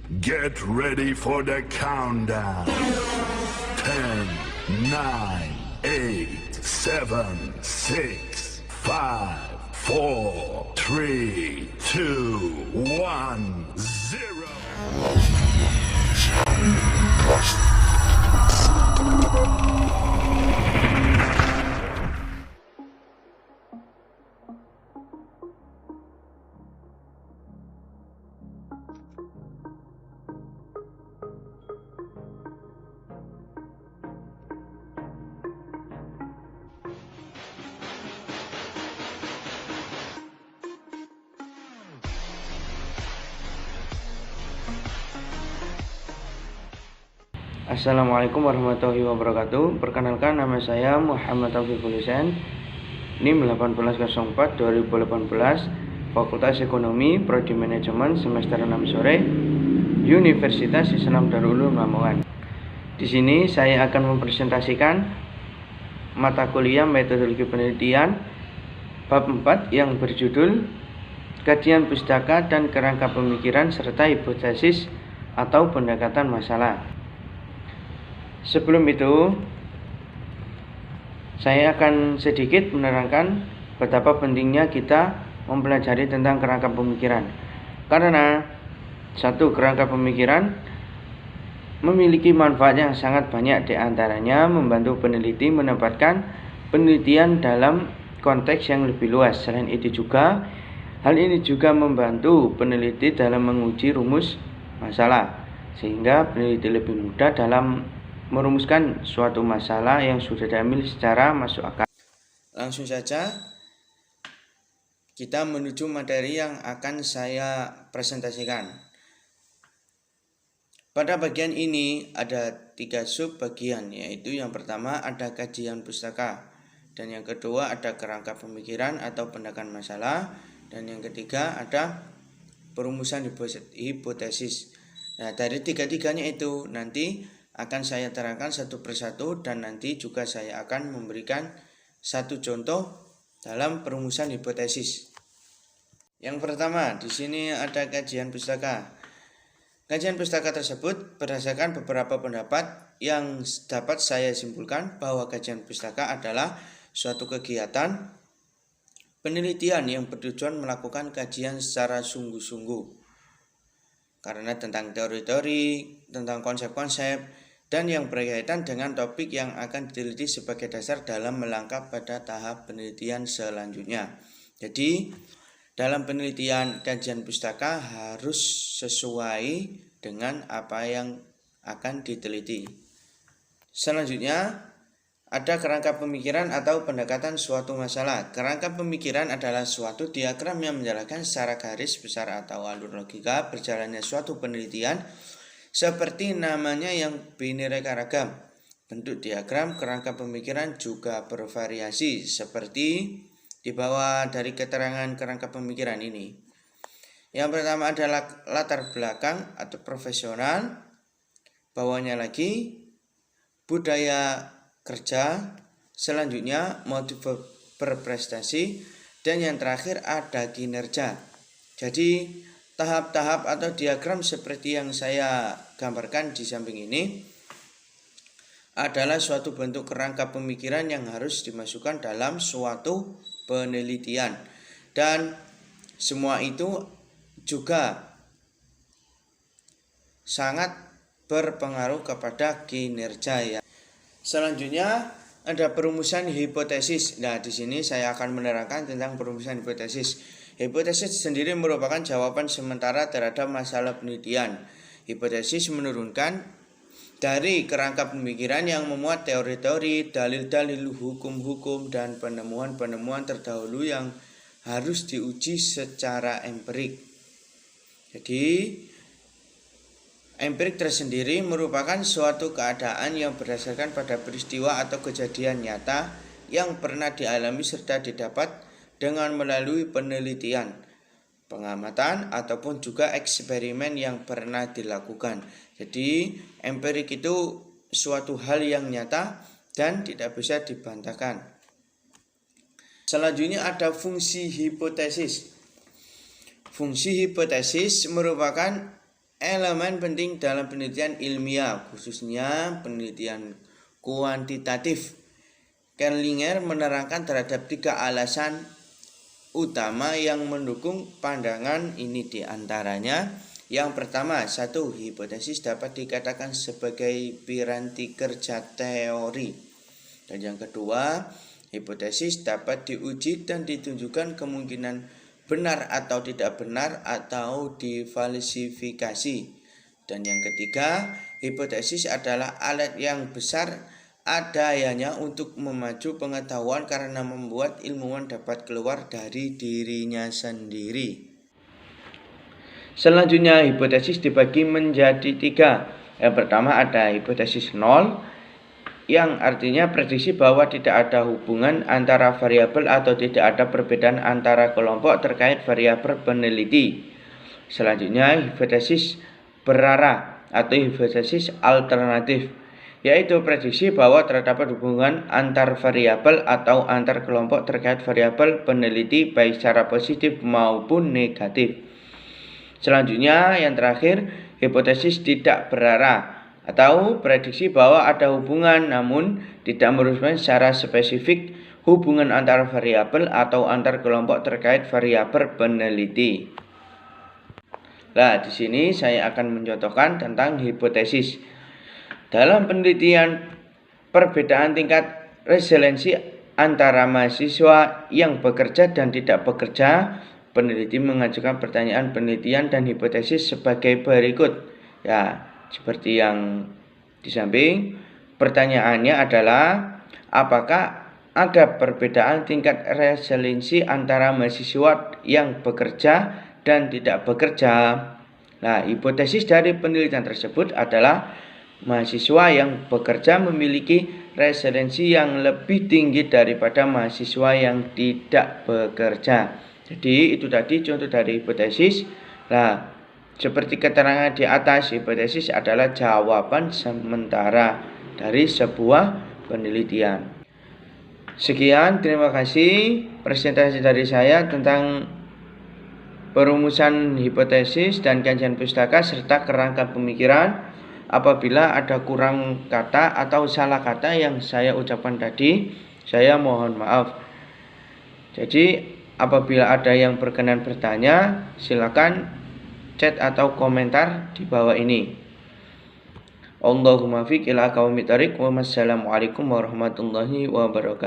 Get ready for the countdown. 10, 9, 8, 7, 6, 5, 4, 3, 2, 1, 0. Assalamualaikum warahmatullahi wabarakatuh. Perkenalkan, nama saya Muhammad Taufikul Husain, NIM 1804-2018, Fakultas Ekonomi, Prodi Manajemen, semester 6 sore, Universitas Islam Darul Ulum Lamongan. Di sini saya akan mempresentasikan mata kuliah Metodologi Penelitian bab 4 yang berjudul Kajian Pustaka dan Kerangka Pemikiran serta Hipotesis atau Pendekatan Masalah. Sebelum itu, saya akan sedikit menerangkan betapa pentingnya kita mempelajari tentang kerangka pemikiran. Karena satu, kerangka pemikiran memiliki manfaat yang sangat banyak, di antaranya membantu peneliti menempatkan penelitian dalam konteks yang lebih luas. Selain itu juga, hal ini juga membantu peneliti dalam menguji rumus masalah, sehingga peneliti lebih mudah dalam merumuskan suatu masalah yang sudah diambil secara masuk akal. Langsung saja kita menuju materi yang akan saya presentasikan. Pada bagian ini ada 3 sub bagian, yaitu yang pertama ada kajian pustaka, dan yang kedua ada kerangka pemikiran atau pendekatan masalah, dan yang ketiga ada perumusan hipotesis. Nah, dari tiga-tiganya itu nanti akan saya terangkan satu persatu, dan nanti juga saya akan memberikan satu contoh dalam perumusan hipotesis. Yang pertama, di sini ada kajian pustaka. Kajian pustaka tersebut berdasarkan beberapa pendapat yang dapat saya simpulkan bahwa kajian pustaka adalah suatu kegiatan penelitian yang bertujuan melakukan kajian secara sungguh-sungguh. Karena tentang teori-teori, tentang konsep-konsep, dan yang berkaitan dengan topik yang akan diteliti sebagai dasar dalam melangkah pada tahap penelitian selanjutnya. Jadi, dalam penelitian kajian pustaka harus sesuai dengan apa yang akan diteliti. Selanjutnya, ada kerangka pemikiran atau pendekatan suatu masalah. Kerangka pemikiran adalah suatu diagram yang menjelaskan secara garis besar atau alur logika berjalannya suatu penelitian, seperti namanya yang bineka ragam. Bentuk diagram kerangka pemikiran juga bervariasi, seperti di bawah dari keterangan kerangka pemikiran ini. Yang pertama adalah latar belakang atau profesional, bawahnya lagi budaya kerja, selanjutnya motif berprestasi, dan yang terakhir ada kinerja. Jadi tahap-tahap atau diagram seperti yang saya gambarkan di samping ini adalah suatu bentuk kerangka pemikiran yang harus dimasukkan dalam suatu penelitian, dan semua itu juga sangat berpengaruh kepada kinerja ya. Selanjutnya ada perumusan hipotesis. Nah, di sini saya akan menerangkan tentang perumusan hipotesis. Hipotesis sendiri merupakan jawaban sementara terhadap masalah penelitian. Hipotesis menurunkan dari kerangka pemikiran yang memuat teori-teori, dalil-dalil, hukum-hukum, dan penemuan-penemuan terdahulu yang harus diuji secara empirik. Jadi, empirik tersendiri merupakan suatu keadaan yang berdasarkan pada peristiwa atau kejadian nyata yang pernah dialami serta didapat dengan melalui penelitian, pengamatan, ataupun juga eksperimen yang pernah dilakukan. Jadi, empirik itu suatu hal yang nyata dan tidak bisa dibantahkan. Selanjutnya ada fungsi hipotesis. Fungsi hipotesis merupakan elemen penting dalam penelitian ilmiah, khususnya penelitian kuantitatif. Kerlinger menerangkan terhadap 3 alasan utama yang mendukung pandangan ini, diantaranya yang pertama, 1. Hipotesis dapat dikatakan sebagai piranti kerja teori. Dan yang kedua, hipotesis dapat diuji dan ditunjukkan kemungkinan benar atau tidak benar atau difalsifikasi. Dan yang ketiga, hipotesis adalah alat yang besar adanya untuk memacu pengetahuan karena membuat ilmuwan dapat keluar dari dirinya sendiri. Selanjutnya, hipotesis dibagi menjadi 3. Yang pertama ada hipotesis 0, yang artinya prediksi bahwa tidak ada hubungan antara variabel atau tidak ada perbedaan antara kelompok terkait variabel peneliti. Selanjutnya, hipotesis berarah atau hipotesis alternatif, yaitu prediksi bahwa terdapat hubungan antar variabel atau antar kelompok terkait variabel peneliti baik secara positif maupun negatif. Selanjutnya, yang terakhir, hipotesis tidak berarah atau prediksi bahwa ada hubungan namun tidak merupakan secara spesifik hubungan antar variabel atau antar kelompok terkait variabel peneliti. Nah, di sini saya akan mencontohkan tentang hipotesis. Dalam penelitian perbedaan tingkat resiliensi antara mahasiswa yang bekerja dan tidak bekerja, peneliti mengajukan pertanyaan penelitian dan hipotesis sebagai berikut. Ya, seperti yang di samping. Pertanyaannya adalah, apakah ada perbedaan tingkat resiliensi antara mahasiswa yang bekerja dan tidak bekerja? Nah, hipotesis dari penelitian tersebut adalah mahasiswa yang bekerja memiliki resiliensi yang lebih tinggi daripada mahasiswa yang tidak bekerja. Jadi itu tadi contoh dari hipotesis. Nah, seperti keterangan di atas, hipotesis adalah jawaban sementara dari sebuah penelitian. Sekian, terima kasih presentasi dari saya tentang perumusan hipotesis dan kajian pustaka serta kerangka pemikiran. Apabila ada kurang kata atau salah kata yang saya ucapkan tadi, saya mohon maaf. Jadi, apabila ada yang berkenan bertanya, silakan chat atau komentar di bawah ini. Allahumma fiq ila aqwamit thariq. Wassalamualaikum warahmatullahi wabarakatuh.